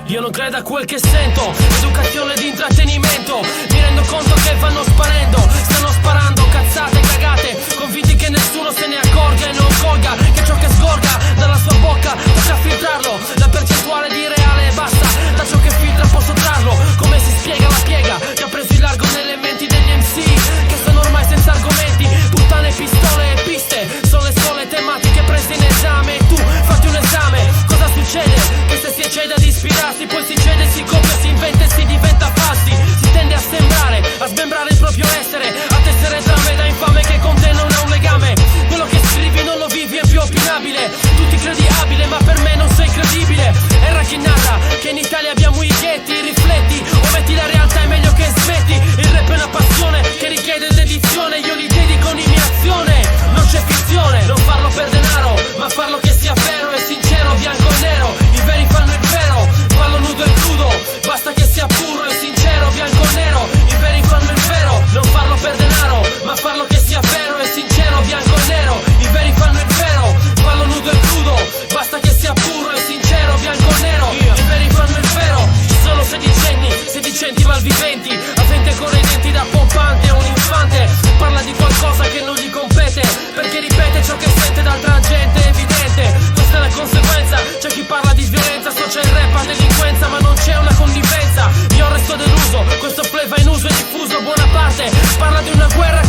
Io non credo a quel che sento, educazione di intrattenimento. Mi rendo conto che vanno sparendo, stanno sparando cazzate, cagate, convinti che nessuno se ne accorga e non colga che ciò che sgorga dalla sua bocca tocca filtrarlo. La percentuale di reale basta, da ciò che filtra posso trarlo. Come si spiega la piega che ha preso il largo nelle menti degli MC, che sono ormai senza argomenti, puttane, pistole e piste. Sono le sole tematiche prese in esame. Tu fatti un esame, cosa succede? Che se si eccede ad ispirarsi, poi si cede, si copia, si inventa e si diventa falsi. Si tende a sembrare, a smembrare il proprio essere, a tessere trame da infame che con te non ha un legame. Quello che scrivi non lo vivi, è più opinabile. Tu ti credi abile ma per me non sei credibile. Era chi narra che in Italia abbiamo i ghetti. Rifletti o metti la realtà, è meglio che smetti. Il rap è una passione che richiede dedizione. Io li dedico ogni mia azione, non c'è finzione. Non farlo per denaro, ma farlo che sia vero e sincero, bianco e nero. I veri fanno il vero, fallo nudo e crudo, basta che sia puro e sincero, bianco e nero. I veri fanno il vero, non farlo per denaro, ma farlo che sia vero e sincero, bianco e nero. I veri fanno il vero, fallo nudo e crudo, basta che sia puro e sincero, bianco e nero. I veri fanno il vero. Ci sono sedicenti malviventi, la gente corre i denti da pompante a un infante. Parla di qualcosa che non gli compete, perché ripete ciò che sente d'altra gente, è evidente. Questa è la conseguenza, c'è chi parla di violenza, associa il rap a delinquenza, ma non c'è una connivenza. Io resto deluso, questo play va in uso e diffuso. Buona parte parla di una guerra